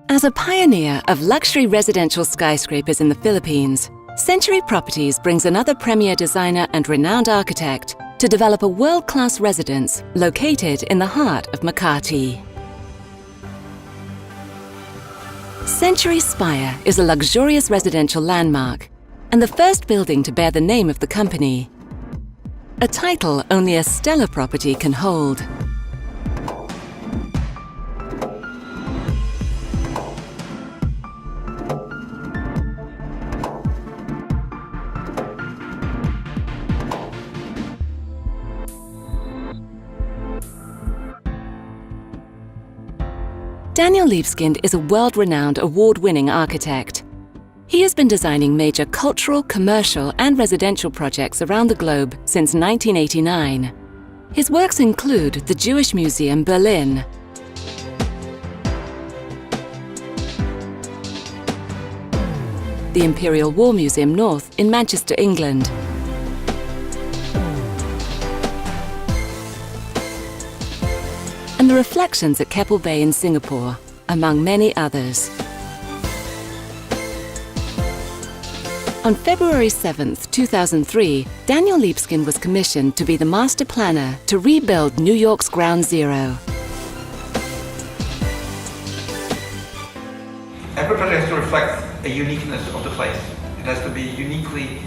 As a pioneer of luxury residential skyscrapers in the Philippines, Century Properties brings another premier designer and renowned architect to develop a world-class residence located in the heart of Makati. Century Spire is a luxurious residential landmark and the first building to bear the name of the company, a title only a stellar property can hold. Daniel Libeskind is a world-renowned, award-winning architect. He has been designing major cultural, commercial and residential projects around the globe since 1989. His works include the Jewish Museum, Berlin, the Imperial War Museum North in Manchester, England, and the Reflections at Keppel Bay in Singapore, among many others. On February 7, 2003, Daniel Libeskind was commissioned to be the master planner to rebuild New York's Ground Zero. Every project has to reflect a uniqueness of the place. It has to be uniquely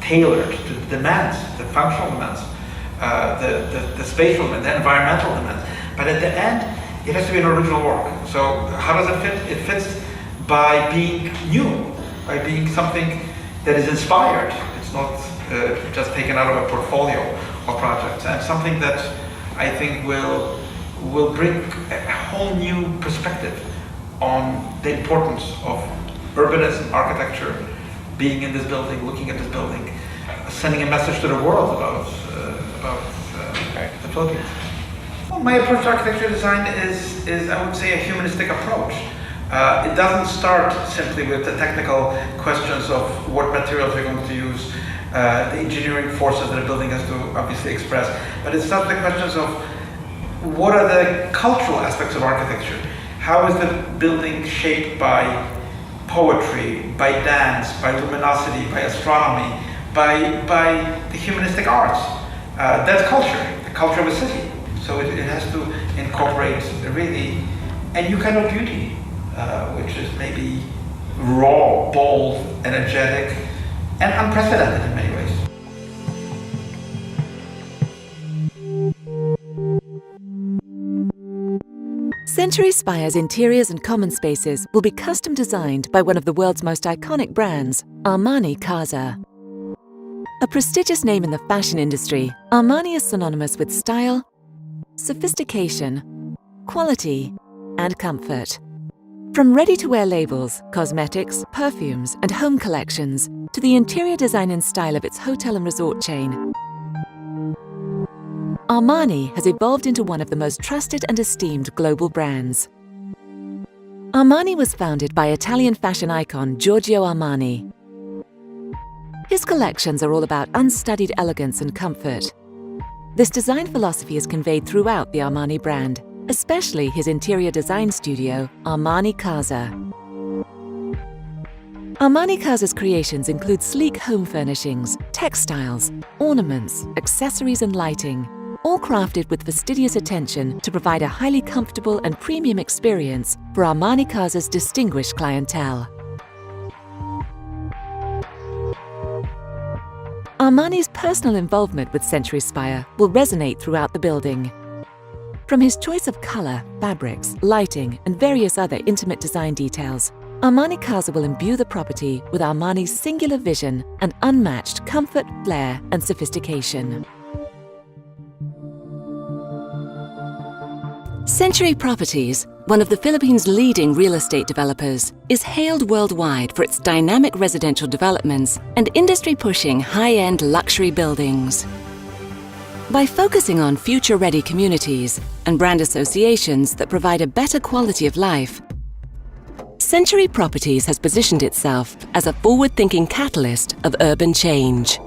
tailored to the demands, the functional demands, the spatial and the environmental demands. But at the end, it has to be an original work. So how does it fit? It fits by being new, by being something that is inspired. It's not just taken out of a portfolio of projects, and something that I think will bring a whole new perspective on the importance of urbanism, architecture, being in this building, looking at this building, sending a message to the world about the Philippines. Well, my approach to architecture design is, I would say, a humanistic approach. It doesn't start simply with the technical questions of what materials we're going to use, the engineering forces that a building has to obviously express, but it starts with the questions of what are the cultural aspects of architecture? How is the building shaped by poetry, by dance, by luminosity, by astronomy, by the humanistic arts? That's culture, the culture of a city. So it has to incorporate really a new kind of beauty, which is maybe raw, bold, energetic, and unprecedented in many ways. Century Spire's interiors and common spaces will be custom designed by one of the world's most iconic brands, Armani Casa. A prestigious name in the fashion industry, Armani is synonymous with style, sophistication, quality, and comfort. From ready-to-wear labels, cosmetics, perfumes, and home collections, to the interior design and style of its hotel and resort chain, Armani has evolved into one of the most trusted and esteemed global brands. Armani was founded by Italian fashion icon Giorgio Armani. His collections are all about unstudied elegance and comfort. This design philosophy is conveyed throughout the Armani brand, especially his interior design studio, Armani Casa. Armani Casa's creations include sleek home furnishings, textiles, ornaments, accessories and lighting, all crafted with fastidious attention to provide a highly comfortable and premium experience for Armani Casa's distinguished clientele. Armani's personal involvement with Century Spire will resonate throughout the building. From his choice of color, fabrics, lighting, and various other intimate design details, Armani Casa will imbue the property with Armani's singular vision and unmatched comfort, flair, and sophistication. Century Properties, one of the Philippines' leading real estate developers, is hailed worldwide for its dynamic residential developments and industry-pushing high-end luxury buildings. By focusing on future-ready communities and brand associations that provide a better quality of life, Century Properties has positioned itself as a forward-thinking catalyst of urban change.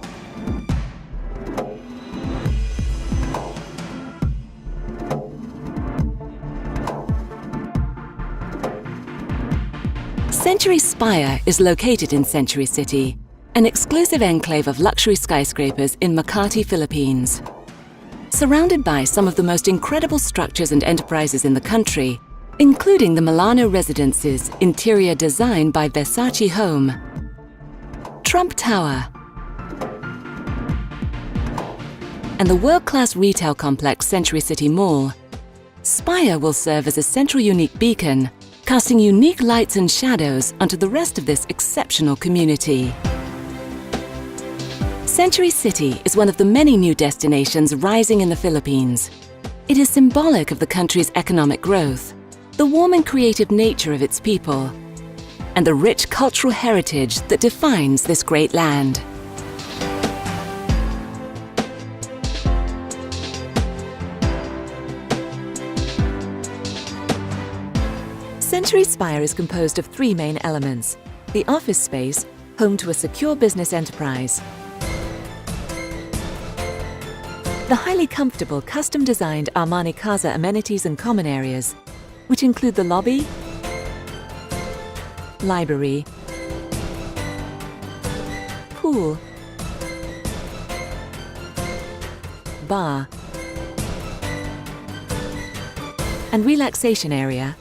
Century Spire is located in Century City, an exclusive enclave of luxury skyscrapers in Makati, Philippines. Surrounded by some of the most incredible structures and enterprises in the country, including the Milano Residences interior design by Versace Home, Trump Tower, and the world-class retail complex Century City Mall, Spire will serve as a central unique beacon, casting unique lights and shadows onto the rest of this exceptional community. Century City is one of the many new destinations rising in the Philippines. It is symbolic of the country's economic growth, the warm and creative nature of its people, and the rich cultural heritage that defines this great land. Century Spire is composed of three main elements: the office space, home to a secure business enterprise; the highly comfortable custom-designed Armani Casa amenities and common areas, which include the lobby, library, pool, bar, and relaxation area,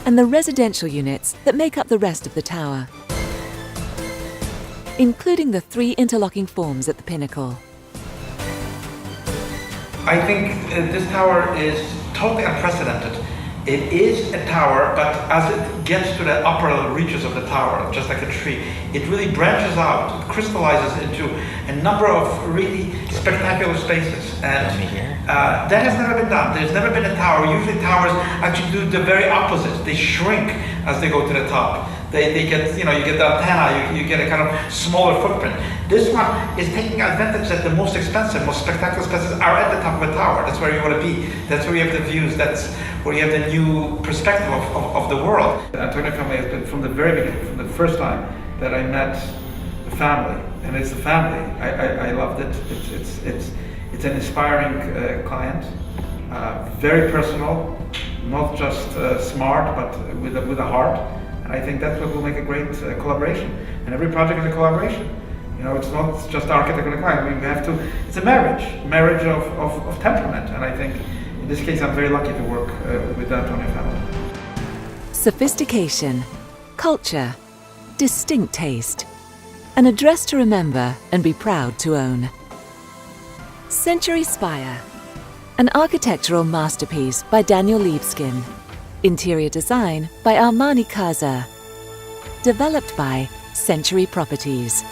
and the residential units that make up the rest of the tower, including the three interlocking forms at the pinnacle. I think this tower is totally unprecedented. It is a tower, but as it gets to the upper reaches of the tower, just like a tree, it really branches out, it crystallizes into a number of really spectacular spaces. And that has never been done. There's never been a tower. Usually towers actually do the very opposite. They shrink as they go to the top. They get, you get the antenna, you get a kind of smaller footprint. This one is taking advantage that the most expensive, most spectacular spaces are at the top of a tower. That's where you want to be. That's where you have the views. That's where you have the new perspective of the world. The Antonio family has been from the very beginning, from the first time that I met the family, and it's the family. I loved it. It's an inspiring client, very personal, not just smart, but with a heart. And I think that's what will make a great collaboration. And every project is a collaboration. It's not just architect and a client. We have to. It's a marriage of temperament. And I think in this case, I'm very lucky to work with the Antonio family. Sophistication, culture, distinct taste, an address to remember and be proud to own. Century Spire, an architectural masterpiece by Daniel Libeskind. Interior design by Armani Casa. Developed by Century Properties.